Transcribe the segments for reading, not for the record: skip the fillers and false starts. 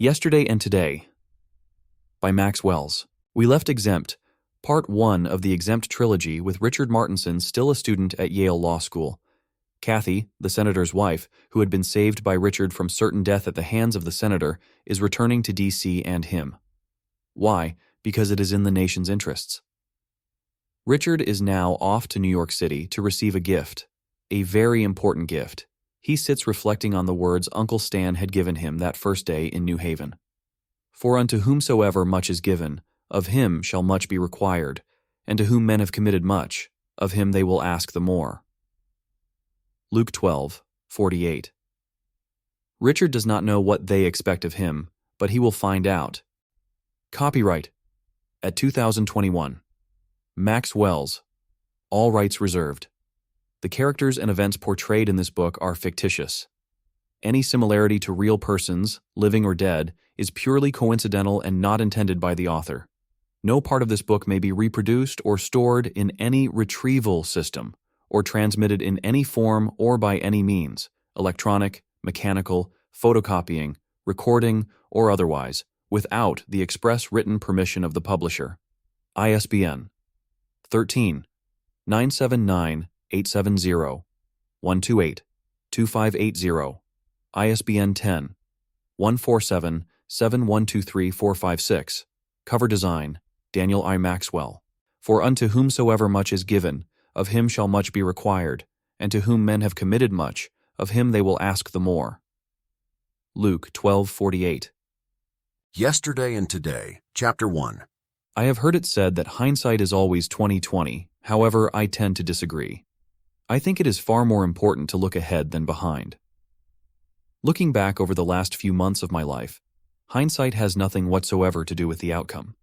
Yesterday and Today by Max Wells. We left Exempt, Part 1 of the Exempt trilogy, with Richard Martinson still a student at Yale Law School. Kathy, the senator's wife, who had been saved by Richard from certain death at the hands of the senator, is returning to D.C. and him. Why? Because it is in the nation's interests. Richard is now off to New York City to receive a gift, a very important gift. He sits reflecting on the words Uncle Stan had given him that first day in New Haven. For unto whomsoever much is given, of him shall much be required, and to whom men have committed much, of him they will ask the more. Luke 12:48. Richard does not know what they expect of him, but he will find out. Copyright at 2021. Max Wells. All rights reserved. The characters and events portrayed in this book are fictitious. Any similarity to real persons, living or dead, is purely coincidental and not intended by the author. No part of this book may be reproduced or stored in any retrieval system, or transmitted in any form or by any means, electronic, mechanical, photocopying, recording, or otherwise, without the express written permission of the publisher. ISBN 13 979 870 128 2580. ISBN 10 147 7123 456. Cover design, Daniel I. Maxwell. For unto whomsoever much is given, of him shall much be required, and to whom men have committed much, of him they will ask the more. Luke 12:48. Yesterday and Today, Chapter 1. I have heard it said that hindsight is always 20/20. However, I tend to disagree. I think it is far more important to look ahead than behind. Looking back over the last few months of my life, hindsight has nothing whatsoever to do with the outcome.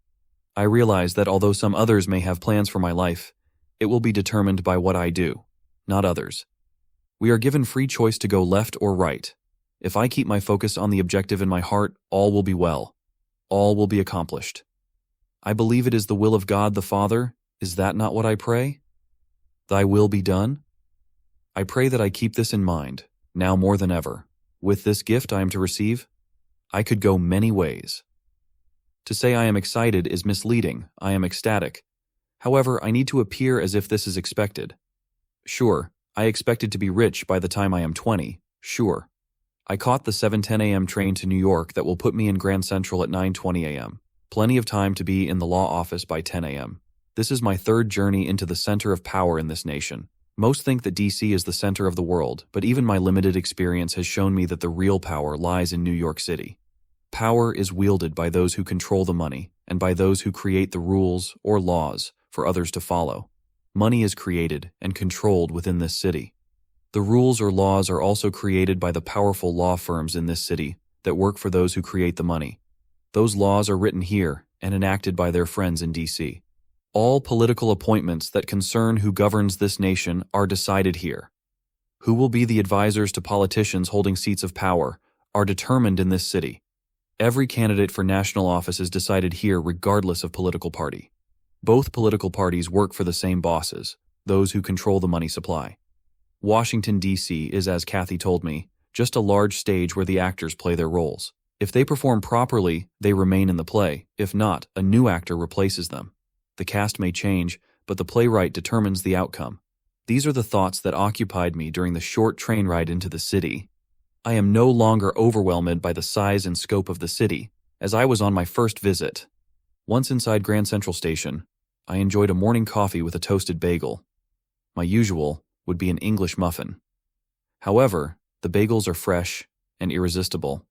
I realize that although some others may have plans for my life, it will be determined by what I do, not others. We are given free choice to go left or right. If I keep my focus on the objective in my heart, all will be well. All will be accomplished. I believe it is the will of God the Father. Is that not what I pray? Thy will be done? I pray that I keep this in mind, now more than ever. With this gift I am to receive, I could go many ways. To say I am excited is misleading. I am ecstatic. However, I need to appear as if this is expected. Sure, I expected to be rich by the time I am 20. Sure. I caught the 7:10 a.m. train to New York that will put me in Grand Central at 9:20 a.m. Plenty of time to be in the law office by 10 a.m. This is my third journey into the center of power in this nation. Most think that D.C. is the center of the world, but even my limited experience has shown me that the real power lies in New York City. Power is wielded by those who control the money and by those who create the rules or laws for others to follow. Money is created and controlled within this city. The rules or laws are also created by the powerful law firms in this city that work for those who create the money. Those laws are written here and enacted by their friends in D.C. All political appointments that concern who governs this nation are decided here. Who will be the advisors to politicians holding seats of power are determined in this city. Every candidate for national office is decided here regardless of political party. Both political parties work for the same bosses, those who control the money supply. Washington, D.C. is, as Kathy told me, just a large stage where the actors play their roles. If they perform properly, they remain in the play. If not, a new actor replaces them. The cast may change, but the playwright determines the outcome. These are the thoughts that occupied me during the short train ride into the city. I am no longer overwhelmed by the size and scope of the city, as I was on my first visit. Once inside Grand Central Station, I enjoyed a morning coffee with a toasted bagel. My usual would be an English muffin. However, the bagels are fresh and irresistible.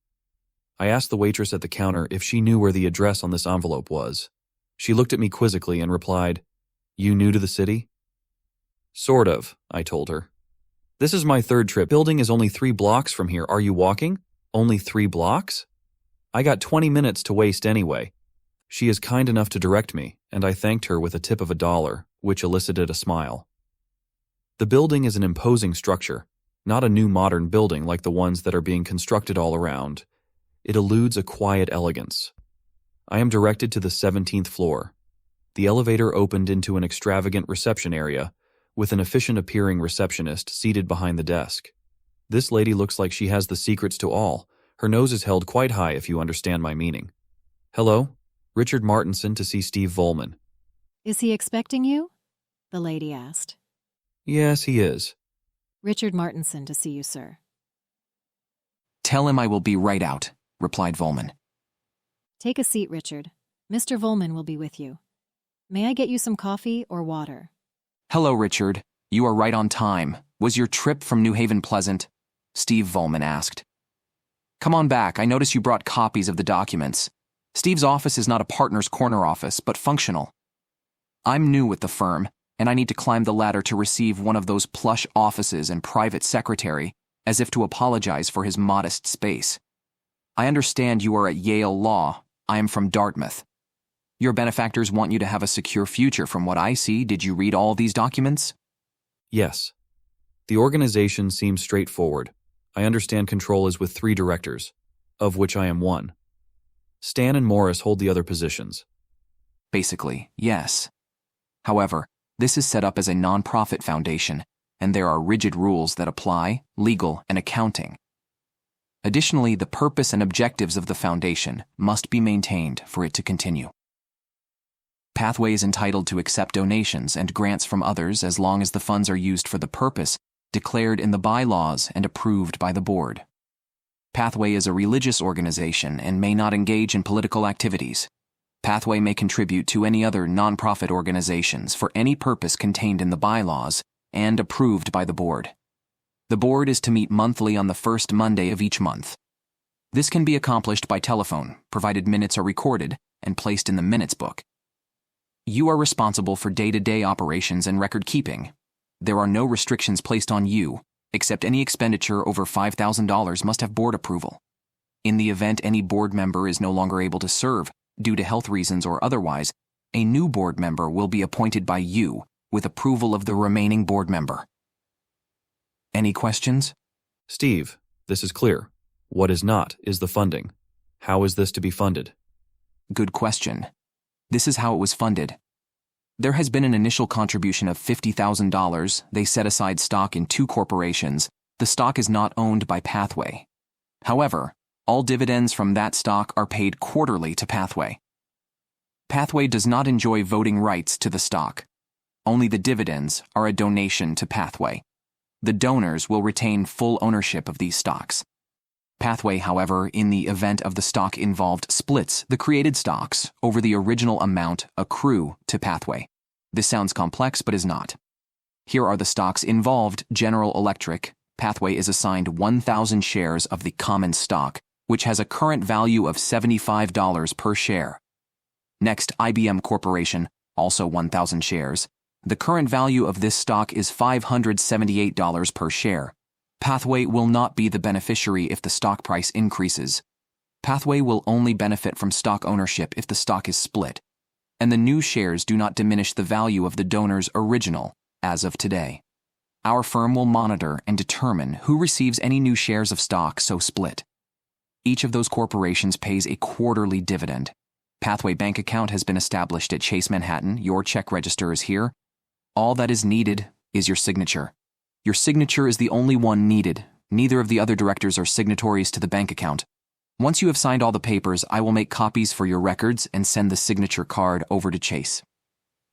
I asked the waitress at the counter if she knew where the address on this envelope was. She looked at me quizzically and replied, "You new to the city?" "Sort of," I told her. "This is my third trip. Building is only 3 blocks from here. Are you walking? Only 3 blocks? I got 20 minutes to waste anyway." She is kind enough to direct me, and I thanked her with a tip of $1, which elicited a smile. The building is an imposing structure, not a new modern building like the ones that are being constructed all around. It eludes a quiet elegance. I am directed to the 17th floor. The elevator opened into an extravagant reception area, with an efficient-appearing receptionist seated behind the desk. This lady looks like she has the secrets to all. Her nose is held quite high if you understand my meaning. Hello? Richard Martinson to see Steve Volman. Is he expecting you? The lady asked. Yes, he is. Richard Martinson to see you, sir. Tell him I will be right out, replied Volman. Take a seat, Richard. Mr. Volman will be with you. May I get you some coffee or water? Hello, Richard. You are right on time. Was your trip from New Haven pleasant? Steve Volman asked. Come on back. I notice you brought copies of the documents. Steve's office is not a partner's corner office, but functional. I'm new with the firm, and I need to climb the ladder to receive one of those plush offices and private secretary, as if to apologize for his modest space. I understand you are at Yale Law. I am from Dartmouth. Your benefactors want you to have a secure future from what I see. Did you read all these documents? Yes. The organization seems straightforward. I understand control is with 3 directors, of which I am one. Stan and Morris hold the other positions. Basically, yes. However, this is set up as a non-profit foundation, and there are rigid rules that apply, legal and accounting. Additionally, the purpose and objectives of the foundation must be maintained for it to continue. Pathway is entitled to accept donations and grants from others as long as the funds are used for the purpose declared in the bylaws and approved by the board. Pathway is a religious organization and may not engage in political activities. Pathway may contribute to any other nonprofit organizations for any purpose contained in the bylaws and approved by the board. The board is to meet monthly on the first Monday of each month. This can be accomplished by telephone, provided minutes are recorded and placed in the minutes book. You are responsible for day-to-day operations and record keeping. There are no restrictions placed on you, except any expenditure over $5,000 must have board approval. In the event any board member is no longer able to serve, due to health reasons or otherwise, a new board member will be appointed by you, with approval of the remaining board member. Any questions? Steve, this is clear. What is not is the funding. How is this to be funded? Good question. This is how it was funded. There has been an initial contribution of $50,000. They set aside stock in 2 corporations. The stock is not owned by Pathway. However, all dividends from that stock are paid quarterly to Pathway. Pathway does not enjoy voting rights to the stock. Only the dividends are a donation to Pathway. The donors will retain full ownership of these stocks. Pathway, however, in the event of the stock involved, splits the created stocks over the original amount accrue to Pathway. This sounds complex, but is not. Here are the stocks involved. General Electric. Pathway is assigned 1,000 shares of the common stock, which has a current value of $75 per share. Next, IBM Corporation, also 1,000 shares. The current value of this stock is $578 per share. Pathway will not be the beneficiary if the stock price increases. Pathway will only benefit from stock ownership if the stock is split, and the new shares do not diminish the value of the donor's original as of today. Our firm will monitor and determine who receives any new shares of stock so split. Each of those corporations pays a quarterly dividend. Pathway bank account has been established at Chase Manhattan. Your check register is here. All that is needed is your signature. Your signature is the only one needed. Neither of the other directors are signatories to the bank account. Once you have signed all the papers, I will make copies for your records and send the signature card over to Chase.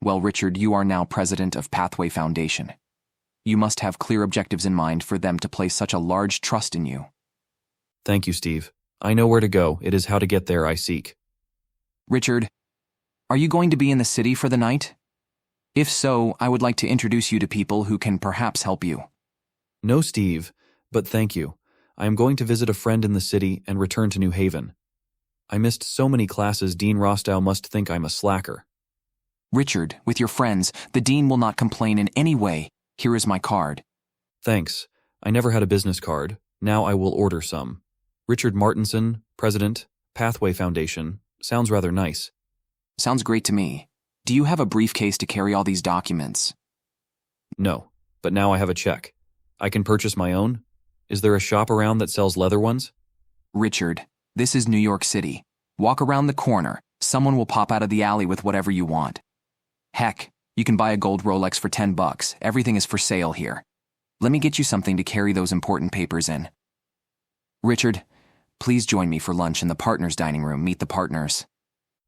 Well, Richard, you are now president of Pathway Foundation. You must have clear objectives in mind for them to place such a large trust in you. Thank you, Steve. I know where to go. It is how to get there I seek. Richard, are you going to be in the city for the night? If so, I would like to introduce you to people who can perhaps help you. No, Steve, but thank you. I am going to visit a friend in the city and return to New Haven. I missed so many classes. Dean Rostow must think I'm a slacker. Richard, with your friends, the dean will not complain in any way. Here is my card. Thanks. I never had a business card. Now I will order some. Richard Martinson, President, Pathway Foundation. Sounds rather nice. Sounds great to me. Do you have a briefcase to carry all these documents? No, but now I have a check. I can purchase my own? Is there a shop around that sells leather ones? Richard, this is New York City. Walk around the corner. Someone will pop out of the alley with whatever you want. Heck, you can buy a gold Rolex for $10. Everything is for sale here. Let me get you something to carry those important papers in. Richard, Please join me for lunch in the partners' dining room. Meet the partners.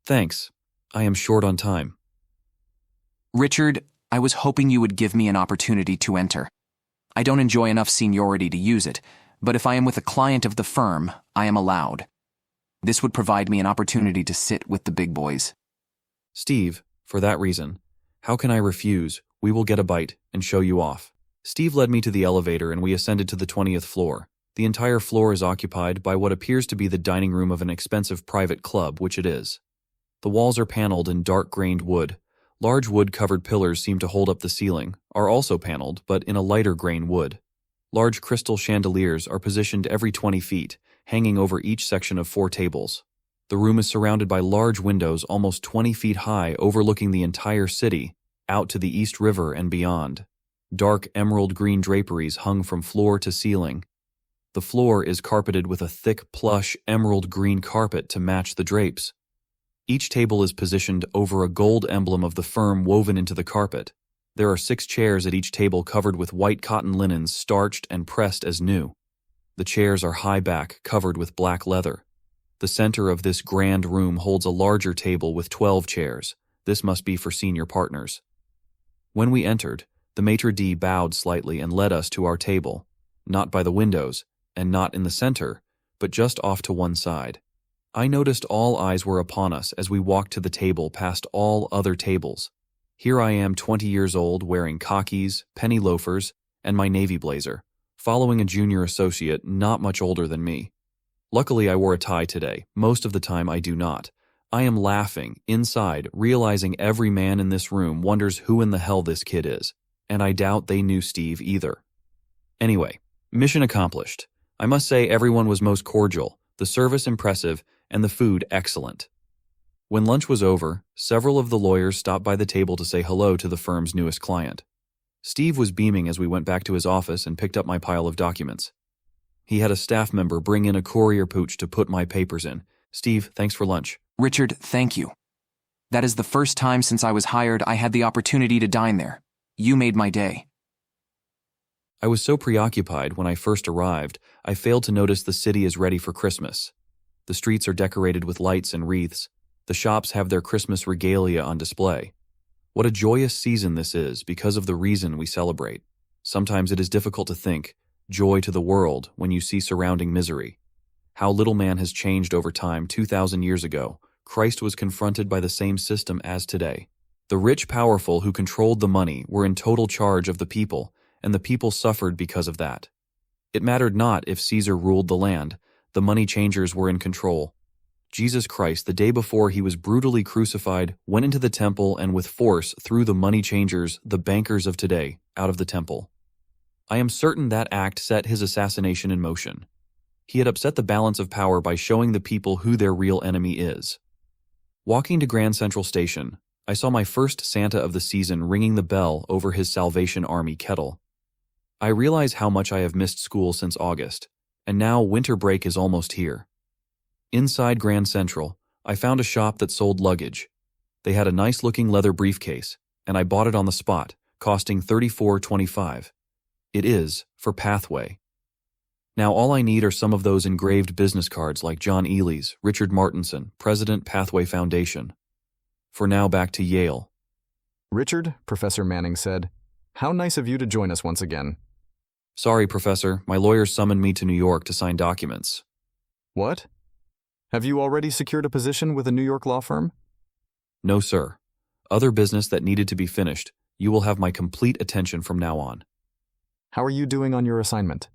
Thanks. I am short on time. Richard, I was hoping you would give me an opportunity to enter. I don't enjoy enough seniority to use it, but if I am with a client of the firm, I am allowed. This would provide me an opportunity to sit with the big boys. Steve, for that reason, how can I refuse? We will get a bite and show you off. Steve led me to the elevator and we ascended to the 20th floor. The entire floor is occupied by what appears to be the dining room of an expensive private club, which it is. The walls are paneled in dark-grained wood. Large wood-covered pillars seem to hold up the ceiling, are also paneled, but in a lighter grain wood. Large crystal chandeliers are positioned every 20 feet, hanging over each section of 4 tables. The room is surrounded by large windows almost 20 feet high overlooking the entire city, out to the East River and beyond. Dark emerald green draperies hung from floor to ceiling. The floor is carpeted with a thick plush emerald green carpet to match the drapes. Each table is positioned over a gold emblem of the firm woven into the carpet. There are 6 chairs at each table covered with white cotton linens starched and pressed as new. The chairs are high back, covered with black leather. The center of this grand room holds a larger table with 12 chairs. This must be for senior partners. When we entered, the maitre d' bowed slightly and led us to our table, not by the windows, and not in the center, but just off to one side. I noticed all eyes were upon us as we walked to the table past all other tables. Here I am 20 years old, wearing khakis, penny loafers, and my navy blazer, following a junior associate not much older than me. Luckily I wore a tie today. Most of the time I do not. I am laughing, inside, realizing every man in this room wonders who in the hell this kid is, and I doubt they knew Steve either. Anyway, mission accomplished. I must say everyone was most cordial, the service impressive, and the food excellent. When lunch was over, several of the lawyers stopped by the table to say hello to the firm's newest client. Steve was beaming as we went back to his office and picked up my pile of documents. He had a staff member bring in a courier pooch to put my papers in. Steve, thanks for lunch. Richard, thank you. That is the first time since I was hired I had the opportunity to dine there. You made my day. I was so preoccupied when I first arrived, I failed to notice the city is ready for Christmas. The streets are decorated with lights and wreaths. The shops have their Christmas regalia on display. What a joyous season this is because of the reason we celebrate. Sometimes it is difficult to think, joy to the world, when you see surrounding misery. How little man has changed over time. 2,000 years ago, Christ was confronted by the same system as today. The rich powerful who controlled the money were in total charge of the people, and the people suffered because of that. It mattered not if Caesar ruled the land, the money changers were in control. Jesus Christ, the day before he was brutally crucified, went into the temple and with force threw the money changers, the bankers of today, out of the temple. I am certain that act set his assassination in motion. He had upset the balance of power by showing the people who their real enemy is. Walking to Grand Central Station, I saw my first Santa of the season ringing the bell over his Salvation Army kettle. I realize how much I have missed school since August, and now winter break is almost here. Inside Grand Central, I found a shop that sold luggage. They had a nice-looking leather briefcase, and I bought it on the spot, costing $34.25. It is for Pathway. Now all I need are some of those engraved business cards like John Ely's, Richard Martinson, President Pathway Foundation. For now, back to Yale. Richard, Professor Manning said, "How nice of you to join us once again." Sorry, Professor, my lawyers summoned me to New York to sign documents. What? Have you already secured a position with a New York law firm? No, sir. Other business that needed to be finished. You will have my complete attention from now on. How are you doing on your assignment?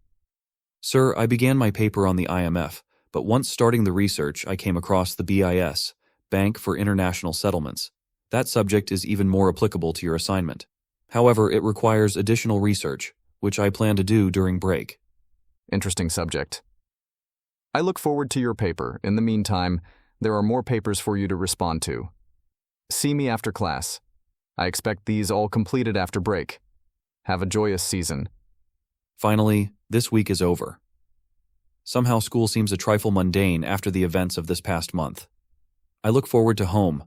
Sir, I began my paper on the IMF, but once starting the research, I came across the BIS, Bank for International Settlements. That subject is even more applicable to your assignment. However, it requires additional research, which I plan to do during break. Interesting subject. I look forward to your paper. In the meantime, there are more papers for you to respond to. See me after class. I expect these all completed after break. Have a joyous season. Finally, this week is over. Somehow school seems a trifle mundane after the events of this past month. I look forward to home.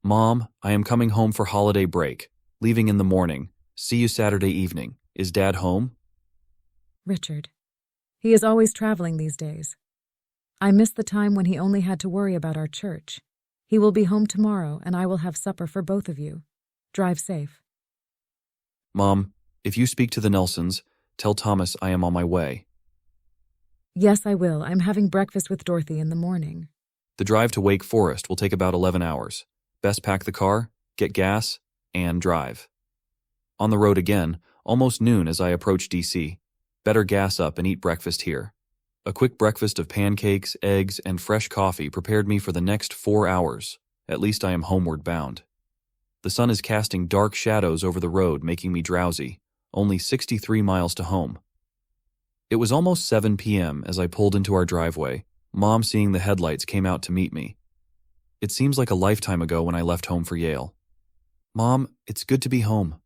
Mom, I am coming home for holiday break, leaving in the morning. See you Saturday evening. Is Dad home? Richard. He is always traveling these days. I miss the time when he only had to worry about our church. He will be home tomorrow, and I will have supper for both of you. Drive safe. Mom, if you speak to the Nelsons, tell Thomas I am on my way. Yes, I will. I'm having breakfast with Dorothy in the morning. The drive to Wake Forest will take about 11 hours. Best pack the car, get gas, and drive. On the road again, almost noon as I approach D.C. Better gas up and eat breakfast here. A quick breakfast of pancakes, eggs, and fresh coffee prepared me for the next 4 hours. At least I am homeward bound. The sun is casting dark shadows over the road, making me drowsy. Only 63 miles to home. It was almost 7 p.m. as I pulled into our driveway. Mom, seeing the headlights, came out to meet me. It seems like a lifetime ago when I left home for Yale. Mom, it's good to be home.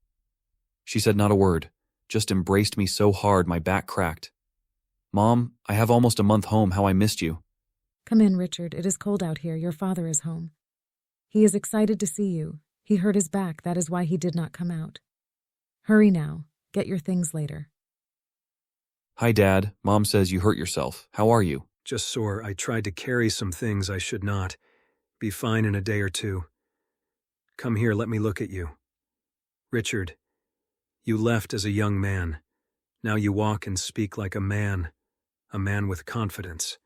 She said not a word, just embraced me so hard my back cracked. Mom, I have almost a month home. How I missed you. Come in, Richard. It is cold out here. Your father is home. He is excited to see you. He hurt his back. That is why he did not come out. Hurry now. Get your things later. Hi, Dad. Mom says you hurt yourself. How are you? Just sore. I tried to carry some things I should not. Be fine in a day or two. Come here, let me look at you. Richard, you left as a young man. Now you walk and speak like a man with confidence.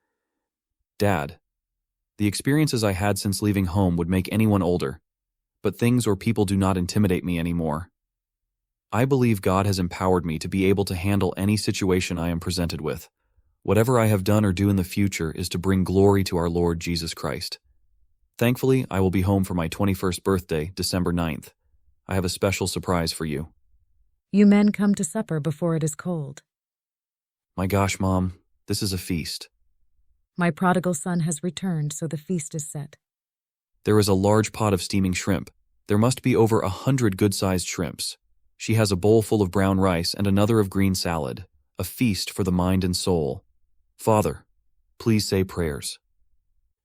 Dad, the experiences I had since leaving home would make anyone older, but things or people do not intimidate me anymore. I believe God has empowered me to be able to handle any situation I am presented with. Whatever I have done or do in the future is to bring glory to our Lord Jesus Christ. Thankfully, I will be home for my 21st birthday, December 9th. I have a special surprise for you. You men come to supper before it is cold. My gosh, Mom, this is a feast. My prodigal son has returned, so the feast is set. There is a large pot of steaming shrimp. There must be over 100 good-sized shrimps. She has a bowl full of brown rice and another of green salad. A feast for the mind and soul. Father, please say prayers.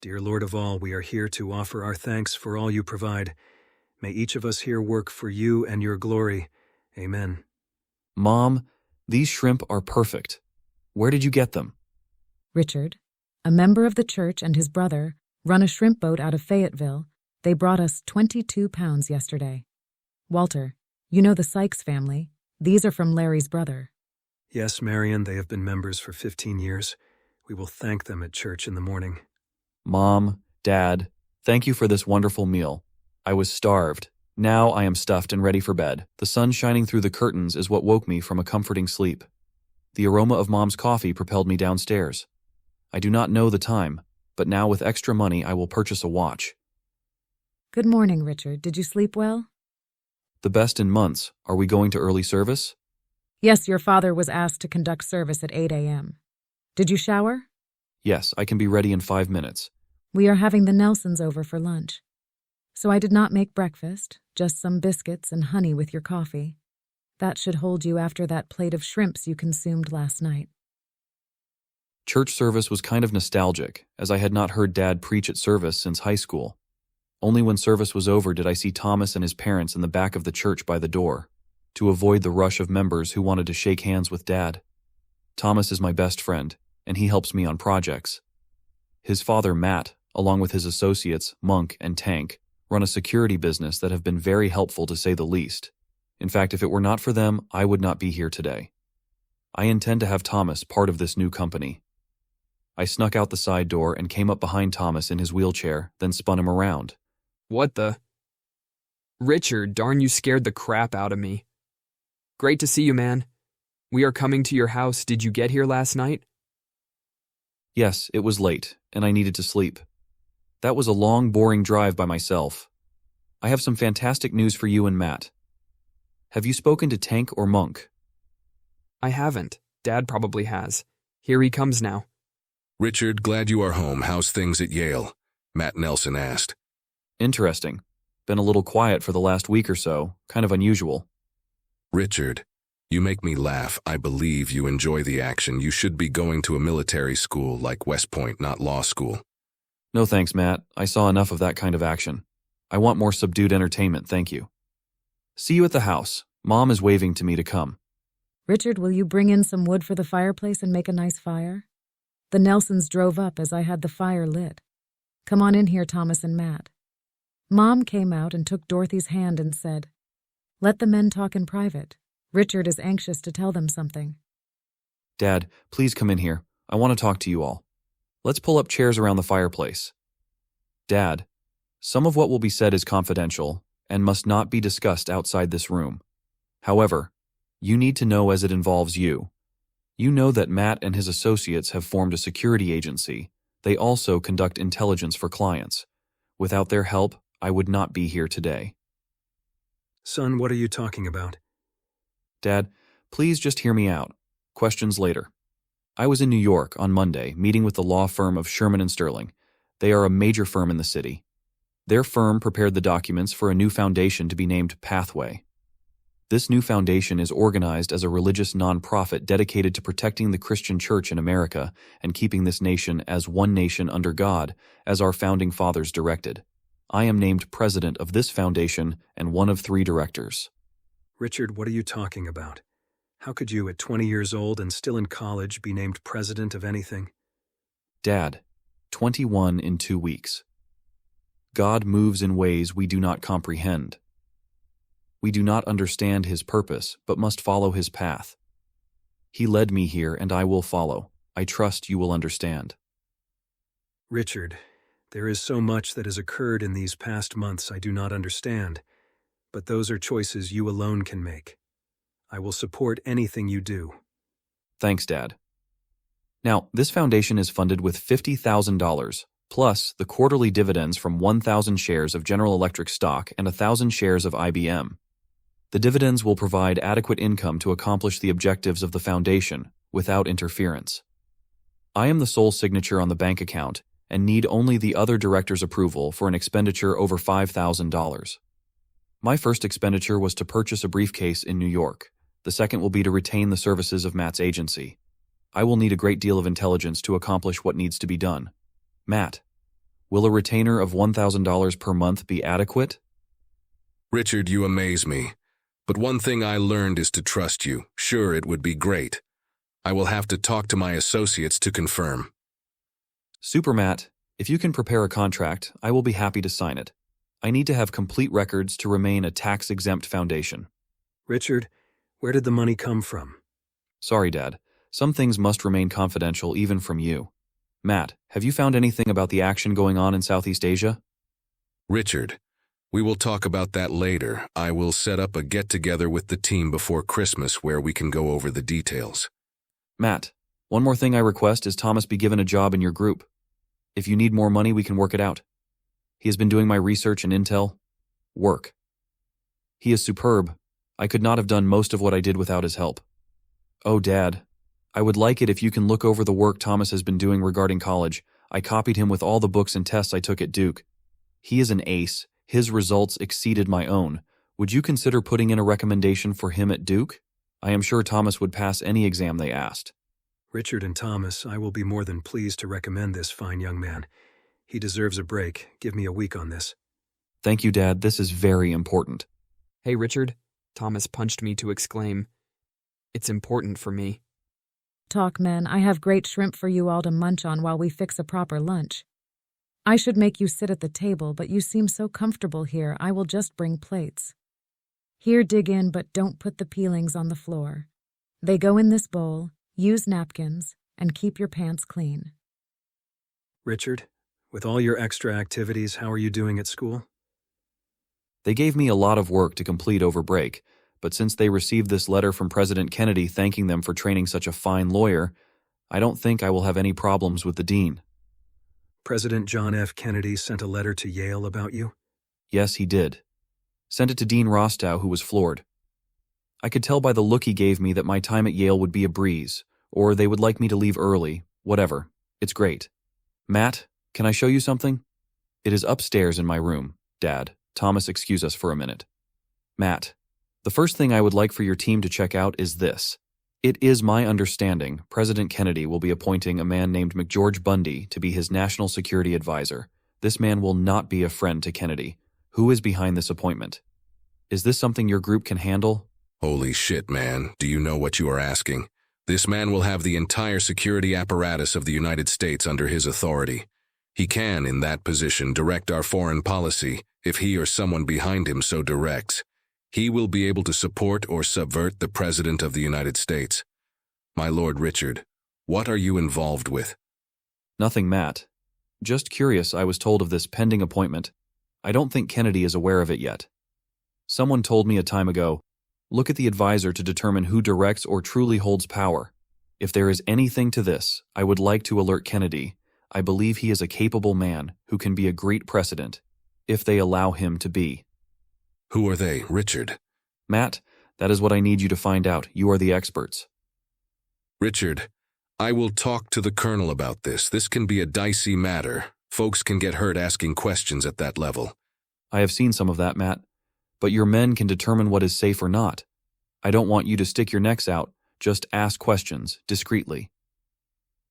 Dear Lord of all, we are here to offer our thanks for all you provide. May each of us here work for you and your glory. Amen. Mom, these shrimp are perfect. Where did you get them? Richard, a member of the church, and his brother run a shrimp boat out of Fayetteville. They brought us 22 pounds yesterday. Walter, you know the Sykes family. These are from Larry's brother. Yes, Marion, they have been members for 15 years. We will thank them at church in the morning. Mom, Dad, thank you for this wonderful meal. I was starved. Now I am stuffed and ready for bed. The sun shining through the curtains is what woke me from a comforting sleep. The aroma of Mom's coffee propelled me downstairs. I do not know the time, but now with extra money I will purchase a watch. Good morning, Richard. Did you sleep well? The best in months. Are we going to early service? Yes, your father was asked to conduct service at 8 a.m. Did you shower? Yes, I can be ready in 5 minutes. We are having the Nelsons over for lunch. So I did not make breakfast, just some biscuits and honey with your coffee. That should hold you after that plate of shrimps you consumed last night. Church service was kind of nostalgic, as I had not heard Dad preach at service since high school. Only when service was over did I see Thomas and his parents in the back of the church by the door, to avoid the rush of members who wanted to shake hands with Dad. Thomas is my best friend, and he helps me on projects. His father, Matt, along with his associates, Monk and Tank, run a security business that have been very helpful to say the least. In fact, if it were not for them, I would not be here today. I intend to have Thomas part of this new company. I snuck out the side door and came up behind Thomas in his wheelchair, then spun him around. What the? Richard, darn, you scared the crap out of me. Great to see you, man. We are coming to your house. Did you get here last night? Yes, it was late, and I needed to sleep. That was a long, boring drive by myself. I have some fantastic news for you and Matt. Have you spoken to Tank or Monk? I haven't. Dad probably has. Here he comes now. Richard, glad you are home. How's things at Yale? Matt Nelson asked. Interesting. Been a little quiet for the last week or so. Kind of unusual. Richard, you make me laugh. I believe you enjoy the action. You should be going to a military school like West Point, not law school. No thanks, Matt. I saw enough of that kind of action. I want more subdued entertainment, thank you. See you at the house. Mom is waving to me to come. Richard, will you bring in some wood for the fireplace and make a nice fire? The Nelsons drove up as I had the fire lit. Come on in here, Thomas and Matt. Mom came out and took Dorothy's hand and said, Let the men talk in private. Richard is anxious to tell them something. Dad, please come in here. I want to talk to you all. Let's pull up chairs around the fireplace. Dad, some of what will be said is confidential and must not be discussed outside this room. However, you need to know as it involves you. You know that Matt and his associates have formed a security agency. They also conduct intelligence for clients. Without their help, I would not be here today. Son, what are you talking about? Dad, please just hear me out. Questions later. I was in New York on Monday meeting with the law firm of Sherman & Sterling. They are a major firm in the city. Their firm prepared the documents for a new foundation to be named Pathway. This new foundation is organized as a religious nonprofit dedicated to protecting the Christian church in America and keeping this nation as one nation under God, as our founding fathers directed. I am named president of this foundation and one of 3 directors. Richard, what are you talking about? How could you, at 20 years old and still in college, be named president of anything? Dad, 21 in 2 weeks. God moves in ways we do not comprehend. We do not understand His purpose, but must follow His path. He led me here, and I will follow. I trust you will understand. Richard, there is so much that has occurred in these past months I do not understand, but those are choices you alone can make. I will support anything you do. Thanks, Dad. Now, this foundation is funded with $50,000, plus the quarterly dividends from 1,000 shares of General Electric stock and 1,000 shares of IBM. The dividends will provide adequate income to accomplish the objectives of the foundation without interference. I am the sole signature on the bank account and need only the other directors' approval for an expenditure over $5,000. My first expenditure was to purchase a briefcase in New York. The second will be to retain the services of Matt's agency. I will need a great deal of intelligence to accomplish what needs to be done. Matt, will a retainer of $1,000 per month be adequate? Richard, you amaze me. But one thing I learned is to trust you. Sure, it would be great. I will have to talk to my associates to confirm. Super, Matt. If you can prepare a contract, I will be happy to sign it. I need to have complete records to remain a tax-exempt foundation. Richard, where did the money come from? Sorry, Dad. Some things must remain confidential even from you. Matt, have you found anything about the action going on in Southeast Asia? Richard, we will talk about that later. I will set up a get-together with the team before Christmas where we can go over the details. Matt, one more thing I request is Thomas be given a job in your group. If you need more money, we can work it out. He has been doing my research and intel work. He is superb. I could not have done most of what I did without his help. Oh, Dad, I would like it if you can look over the work Thomas has been doing regarding college. I copied him with all the books and tests I took at Duke. He is an ace. His results exceeded my own. Would you consider putting in a recommendation for him at Duke? I am sure Thomas would pass any exam they asked. Richard and Thomas, I will be more than pleased to recommend this fine young man. He deserves a break. Give me a week on this. Thank you, Dad. This is very important. Hey, Richard, Thomas punched me to exclaim, It's important for me. Talk, men. I have great shrimp for you all to munch on while we fix a proper lunch. I should make you sit at the table, but you seem so comfortable here, I will just bring plates. Here, dig in, but don't put the peelings on the floor. They go in this bowl, use napkins, and keep your pants clean. Richard, with all your extra activities, how are you doing at school? They gave me a lot of work to complete over break, but since they received this letter from President Kennedy thanking them for training such a fine lawyer, I don't think I will have any problems with the dean. President John F. Kennedy sent a letter to Yale about you? Yes, he did. Sent it to Dean Rostow, who was floored. I could tell by the look he gave me that my time at Yale would be a breeze, or they would like me to leave early, whatever. It's great. Matt, can I show you something? It is upstairs in my room, Dad. Thomas, excuse us for a minute. Matt, the first thing I would like for your team to check out is this. It is my understanding President Kennedy will be appointing a man named McGeorge Bundy to be his national security advisor. This man will not be a friend to Kennedy. Who is behind this appointment? Is this something your group can handle? Holy shit, man. Do you know what you are asking? This man will have the entire security apparatus of the United States under his authority. He can, in that position, direct our foreign policy if he or someone behind him so directs. He will be able to support or subvert the President of the United States. My Lord Richard, what are you involved with? Nothing, Matt. Just curious, I was told of this pending appointment. I don't think Kennedy is aware of it yet. Someone told me a time ago, look at the advisor to determine who directs or truly holds power. If there is anything to this, I would like to alert Kennedy. I believe he is a capable man who can be a great precedent, if they allow him to be. Who are they, Richard? Matt, that is what I need you to find out. You are the experts. Richard, I will talk to the Colonel about this. This can be a dicey matter. Folks can get hurt asking questions at that level. I have seen some of that, Matt. But your men can determine what is safe or not. I don't want you to stick your necks out. Just ask questions, discreetly.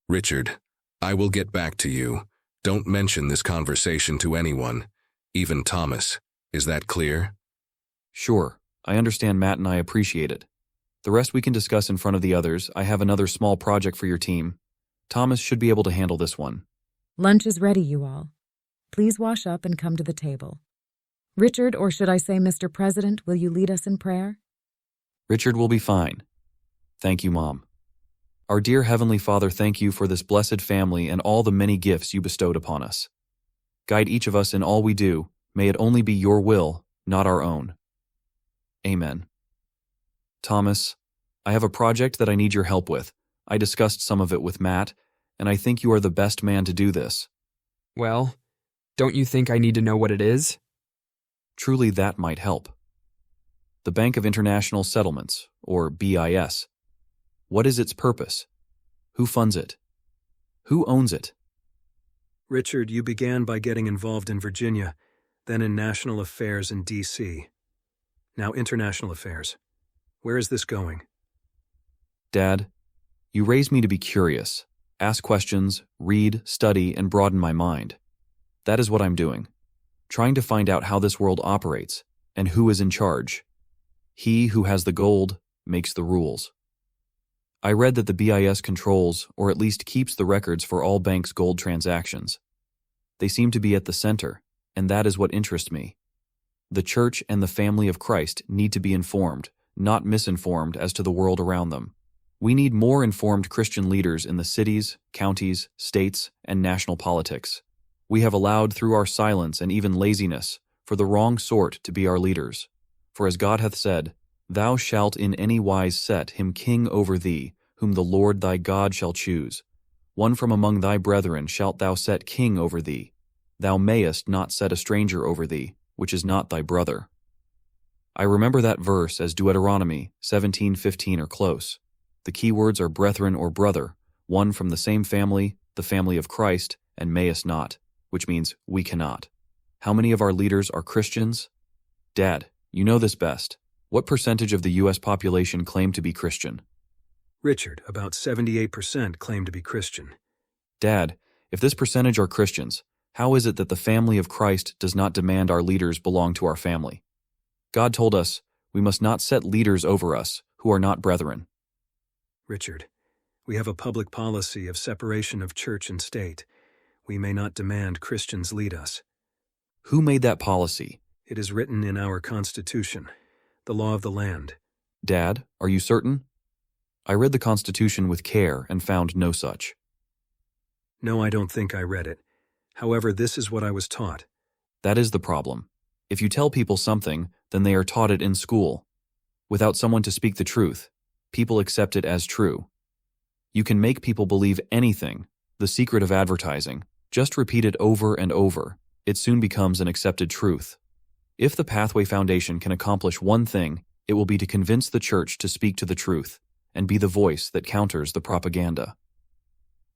Richard, I will get back to you. Don't mention this conversation to anyone, even Thomas. Is that clear? Sure. I understand, Matt, and I appreciate it. The rest we can discuss in front of the others. I have another small project for your team. Thomas should be able to handle this one. Lunch is ready, you all. Please wash up and come to the table. Richard, or should I say Mr. President, will you lead us in prayer? Richard will be fine. Thank you, Mom. Our dear Heavenly Father, thank you for this blessed family and all the many gifts you bestowed upon us. Guide each of us in all we do. May it only be your will, not our own. Amen. Thomas, I have a project that I need your help with. I discussed some of it with Matt, and I think you are the best man to do this. Well, don't you think I need to know what it is? Truly, that might help. The Bank of International Settlements, or BIS. What is its purpose? Who funds it? Who owns it? Richard, you began by getting involved in Virginia, then in national affairs in D.C. Now international affairs. Where is this going? Dad, you raised me to be curious, ask questions, read, study, and broaden my mind. That is what I'm doing. Trying to find out how this world operates and who is in charge. He who has the gold makes the rules. I read that the BIS controls, or at least keeps the records for all banks' gold transactions. They seem to be at the center, and that is what interests me. The Church and the family of Christ need to be informed, not misinformed as to the world around them. We need more informed Christian leaders in the cities, counties, states, and national politics. We have allowed through our silence and even laziness for the wrong sort to be our leaders. For as God hath said, Thou shalt in any wise set him king over thee, whom the Lord thy God shall choose. One from among thy brethren shalt thou set king over thee. Thou mayest not set a stranger over thee, which is not thy brother. I remember that verse as Deuteronomy 17:15 or close. The key words are brethren or brother, one from the same family, the family of Christ, and mayest not, which means we cannot. How many of our leaders are Christians? Dad, you know this best. What percentage of the U.S. population claim to be Christian? Richard, about 78% claim to be Christian. Dad, if this percentage are Christians, how is it that the family of Christ does not demand our leaders belong to our family? God told us we must not set leaders over us who are not brethren. Richard, we have a public policy of separation of church and state. We may not demand Christians lead us. Who made that policy? It is written in our Constitution, the law of the land. Dad, are you certain? I read the Constitution with care and found no such. No, I don't think I read it. However, this is what I was taught. That is the problem. If you tell people something, then they are taught it in school. Without someone to speak the truth, people accept it as true. You can make people believe anything, the secret of advertising. Just repeat it over and over. It soon becomes an accepted truth. If the Pathway Foundation can accomplish one thing, it will be to convince the church to speak to the truth and be the voice that counters the propaganda.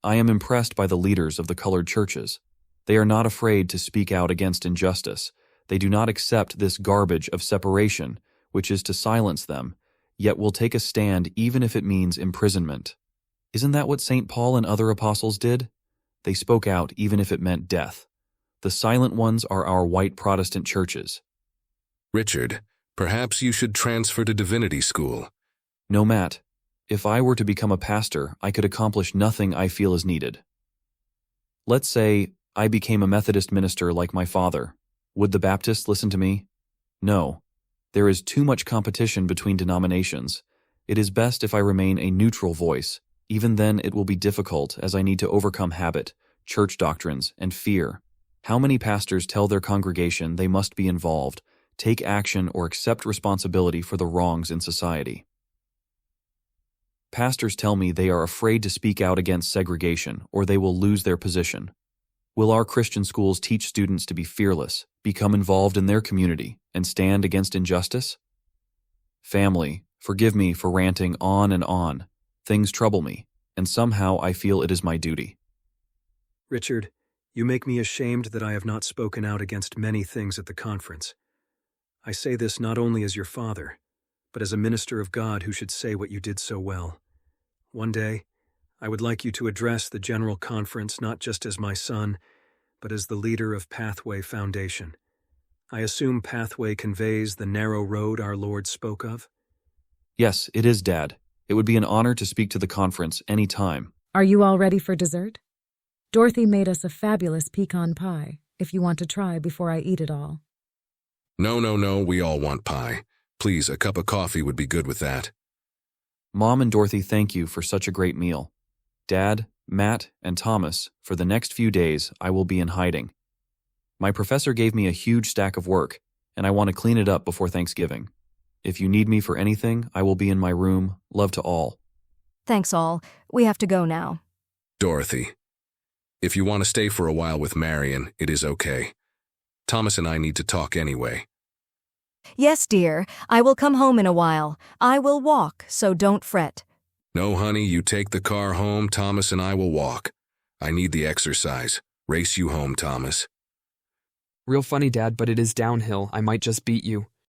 I am impressed by the leaders of the colored churches. They are not afraid to speak out against injustice. They do not accept this garbage of separation, which is to silence them, yet will take a stand even if it means imprisonment. Isn't that what St. Paul and other apostles did? They spoke out even if it meant death. The silent ones are our white Protestant churches. Richard, perhaps you should transfer to divinity school. No, Matt. If I were to become a pastor, I could accomplish nothing I feel is needed. Let's say I became a Methodist minister like my father. Would the Baptists listen to me? No. There is too much competition between denominations. It is best if I remain a neutral voice. Even then, it will be difficult as I need to overcome habit, church doctrines, and fear. How many pastors tell their congregation they must be involved, take action, or accept responsibility for the wrongs in society? Pastors tell me they are afraid to speak out against segregation or they will lose their position. Will our Christian schools teach students to be fearless, become involved in their community, and stand against injustice? Family, forgive me for ranting on and on. Things trouble me, and somehow I feel it is my duty. Richard, you make me ashamed that I have not spoken out against many things at the conference. I say this not only as your father, but as a minister of God who should say what you did so well. One day, I would like you to address the General Conference not just as my son, but as the leader of Pathway Foundation. I assume Pathway conveys the narrow road our Lord spoke of? Yes, it is, Dad. It would be an honor to speak to the conference any time. Are you all ready for dessert? Dorothy made us a fabulous pecan pie, if you want to try before I eat it all. No, we all want pie. Please, a cup of coffee would be good with that. Mom and Dorothy, thank you for such a great meal. Dad, Matt, and Thomas, for the next few days, I will be in hiding. My professor gave me a huge stack of work, and I want to clean it up before Thanksgiving. If you need me for anything, I will be in my room. Love to all. Thanks all. We have to go now. Dorothy, if you want to stay for a while with Marion, it is okay. Thomas and I need to talk anyway. Yes, dear. I will come home in a while. I will walk, so don't fret. No, honey, you take the car home. Thomas and I will walk. I need the exercise. Race you home, Thomas. Real funny, Dad, but it is downhill. I might just beat you.